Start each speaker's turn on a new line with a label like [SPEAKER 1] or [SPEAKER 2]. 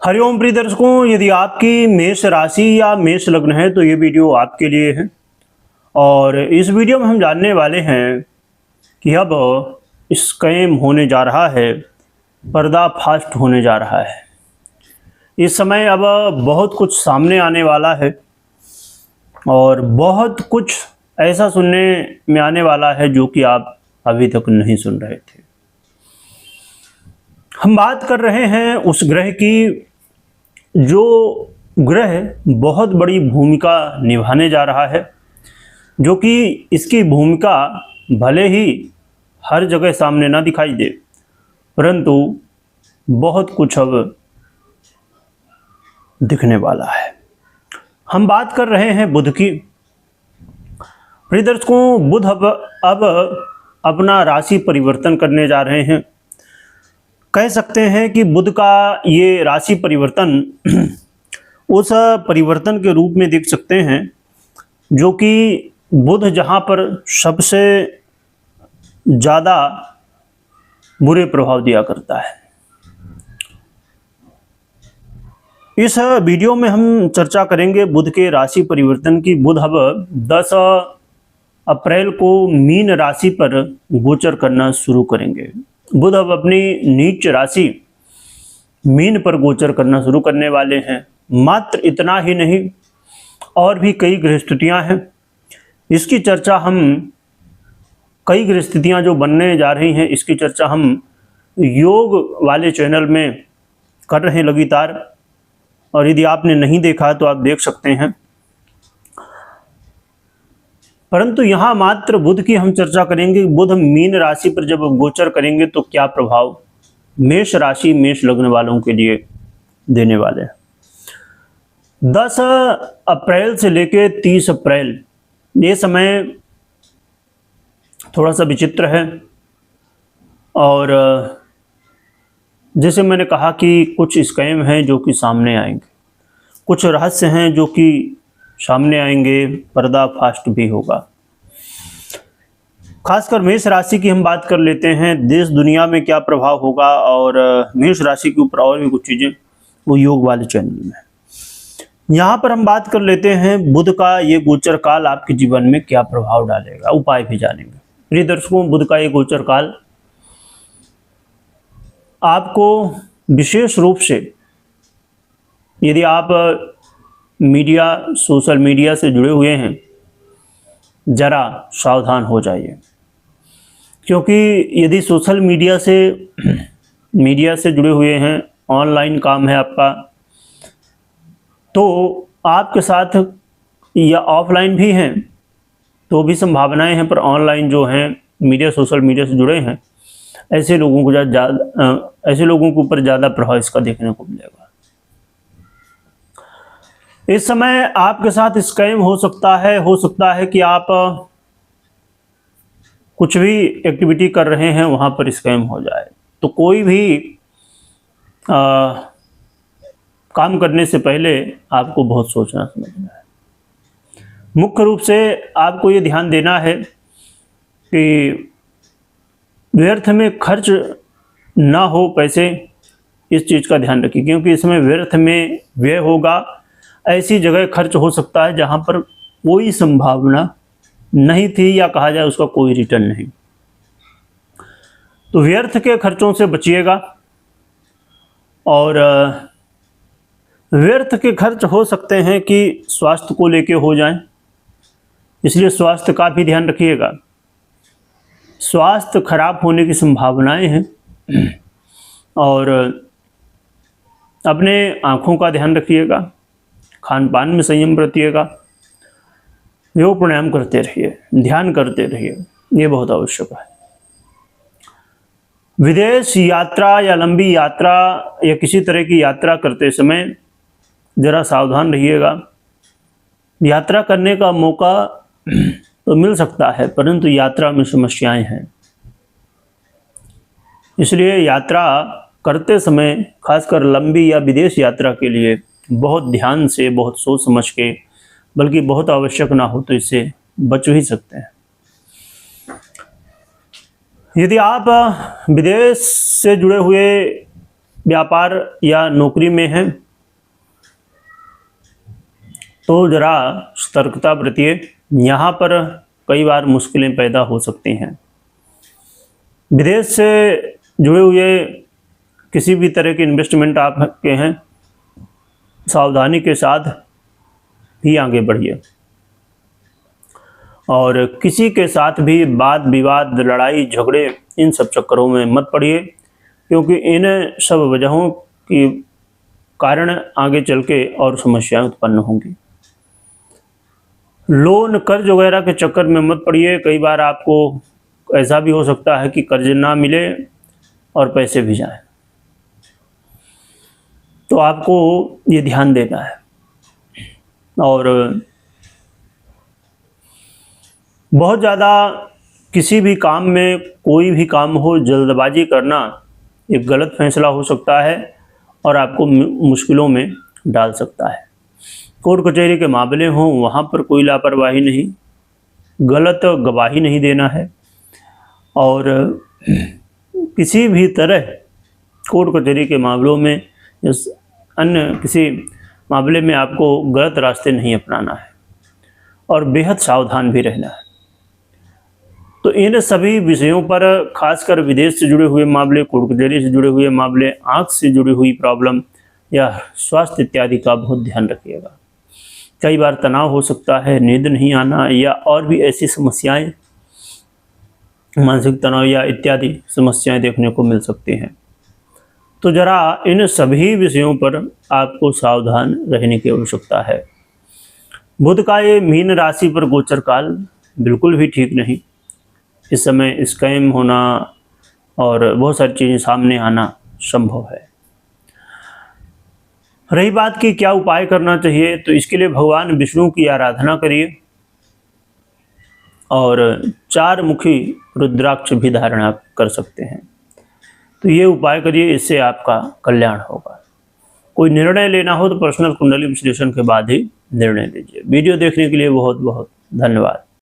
[SPEAKER 1] हरिओम प्रिय दर्शकों, यदि आपकी मेष राशि या मेष लग्न है तो ये वीडियो आपके लिए है। और इस वीडियो में हम जानने वाले हैं कि अब स्कैम होने जा रहा है, पर्दाफाश होने जा रहा है। इस समय अब बहुत कुछ सामने आने वाला है और बहुत कुछ ऐसा सुनने में आने वाला है जो कि आप अभी तक नहीं सुन रहे थे। हम बात कर रहे हैं उस ग्रह की जो ग्रह बहुत बड़ी भूमिका निभाने जा रहा है, जो कि इसकी भूमिका भले ही हर जगह सामने ना दिखाई दे, परंतु बहुत कुछ अब दिखने वाला है। हम बात कर रहे हैं बुध की। प्रिय दर्शकों, बुध अब अपना राशि परिवर्तन करने जा रहे हैं। कह सकते हैं कि बुध का ये राशि परिवर्तन उस परिवर्तन के रूप में देख सकते हैं जो कि बुध जहाँ पर सबसे ज़्यादा बुरे प्रभाव दिया करता है। इस वीडियो में हम चर्चा करेंगे बुध के राशि परिवर्तन की। बुध अब 10 अप्रैल को मीन राशि पर गोचर करना शुरू करेंगे। बुध अब अपनी नीच राशि मीन पर गोचर करना शुरू करने वाले हैं। मात्र इतना ही नहीं, और भी कई ग्रह स्थितियां हैं। इसकी चर्चा हम कई ग्रह स्थितियां जो बनने जा रही हैं, इसकी चर्चा हम योग वाले चैनल में कर रहे हैं लगातार, और यदि आपने नहीं देखा तो आप देख सकते हैं। परंतु यहाँ मात्र बुध की हम चर्चा करेंगे। बुध मीन राशि पर जब गोचर करेंगे तो क्या प्रभाव मेष राशि मेष लग्न वालों के लिए देने वाले हैं। 10 अप्रैल से लेकर 30 अप्रैल ये समय थोड़ा सा विचित्र है। और जैसे मैंने कहा कि कुछ स्कैम हैं जो कि सामने आएंगे, कुछ रहस्य हैं जो कि सामने आएंगे, पर्दाफाश भी होगा। खासकर मेष राशि की हम बात कर लेते हैं। देश दुनिया में क्या प्रभाव होगा, और मेष राशि के ऊपर और भी कुछ चीज़ें वो योग वाले चैनल में। यहाँ पर हम बात कर लेते हैं बुध का ये गोचर काल आपके जीवन में क्या प्रभाव डालेगा, उपाय भी जानेंगे। प्रिय दर्शकों, बुध का ये गोचर काल आपको विशेष रूप से, यदि आप मीडिया सोशल मीडिया से जुड़े हुए हैं, ज़रा सावधान हो जाइए। क्योंकि यदि सोशल मीडिया से जुड़े हुए हैं, ऑनलाइन काम है आपका, तो आपके साथ, या ऑफलाइन भी हैं तो भी संभावनाएं हैं, पर ऑनलाइन जो हैं मीडिया सोशल मीडिया से जुड़े हैं, ऐसे लोगों के ऊपर ज़्यादा प्रभाव इसका देखने को मिलेगा। इस समय आपके साथ स्कैम हो सकता है कि आप कुछ भी एक्टिविटी कर रहे हैं वहां पर स्कैम हो जाए। तो कोई भी काम करने से पहले आपको बहुत सोचना समझना है। मुख्य रूप से आपको ये ध्यान देना है कि व्यर्थ में खर्च ना हो पैसे, इस चीज़ का ध्यान रखिए। क्योंकि इसमें व्यर्थ में व्यय होगा, ऐसी जगह खर्च हो सकता है जहां पर कोई संभावना नहीं थी, या कहा जाए उसका कोई रिटर्न नहीं। तो व्यर्थ के खर्चों से बचिएगा। और व्यर्थ के खर्च हो सकते हैं कि स्वास्थ्य को लेके हो जाएं, इसलिए स्वास्थ्य का भी ध्यान रखिएगा। स्वास्थ्य खराब होने की संभावनाएं हैं। और अपने आँखों का ध्यान रखिएगा, खान पान में संयम बरतिएगा, योग प्राणायाम करते रहिए, ध्यान करते रहिए, ये बहुत आवश्यक है। विदेश यात्रा या लंबी यात्रा या किसी तरह की यात्रा करते समय ज़रा सावधान रहिएगा। यात्रा करने का मौका तो मिल सकता है, परंतु यात्रा में समस्याएं हैं। इसलिए यात्रा करते समय, खासकर लंबी या विदेश यात्रा के लिए, बहुत ध्यान से, बहुत सोच समझ के, बल्कि बहुत आवश्यक ना हो तो इससे बच ही सकते हैं। यदि आप विदेश से जुड़े हुए व्यापार या नौकरी में हैं तो ज़रा सतर्कता बरतिए, यहाँ पर कई बार मुश्किलें पैदा हो सकती हैं। विदेश से जुड़े हुए किसी भी तरह के इन्वेस्टमेंट आप के हैं, सावधानी के साथ ही आगे बढ़िए और किसी के साथ भी वाद विवाद, लड़ाई झगड़े, इन सब चक्करों में मत पड़िए, क्योंकि इन सब वजहों के कारण आगे चल के और समस्याएं उत्पन्न होंगी। लोन, कर्ज वगैरह के चक्कर में मत पड़िए। कई बार आपको ऐसा भी हो सकता है कि कर्ज ना मिले और पैसे भी जाएं, तो आपको ये ध्यान देना है। और बहुत ज़्यादा किसी भी काम में, कोई भी काम हो, जल्दबाजी करना एक गलत फैसला हो सकता है और आपको मुश्किलों में डाल सकता है। कोर्ट कचहरी के मामले हों, वहाँ पर कोई लापरवाही नहीं, गलत गवाही नहीं देना है और किसी भी तरह कोर्ट कचहरी के मामलों में या अन्य किसी मामले में आपको गलत रास्ते नहीं अपनाना है और बेहद सावधान भी रहना है। तो इन सभी विषयों पर, खासकर विदेश से जुड़े हुए मामले, कोर्ट कचहरी से जुड़े हुए मामले, आँख से जुड़ी हुई प्रॉब्लम या स्वास्थ्य इत्यादि का बहुत ध्यान रखिएगा। कई बार तनाव हो सकता है, नींद नहीं आना या और भी ऐसी समस्याएं, मानसिक तनाव या इत्यादि समस्याएं देखने को मिल सकती हैं। तो ज़रा इन सभी विषयों पर आपको सावधान रहने की आवश्यकता है। बुध का ये मीन राशि पर गोचर काल बिल्कुल भी ठीक नहीं। इस समय स्कैम होना और बहुत सारी चीज़ें सामने आना संभव है। रही बात कि क्या उपाय करना चाहिए, तो इसके लिए भगवान विष्णु की आराधना करिए और 4 मुखी रुद्राक्ष भी धारण आप कर सकते हैं। तो ये उपाय करिए, इससे आपका कल्याण होगा। कोई निर्णय लेना हो तो पर्सनल कुंडली विश्लेषण के बाद ही निर्णय लीजिए। वीडियो देखने के लिए बहुत बहुत धन्यवाद।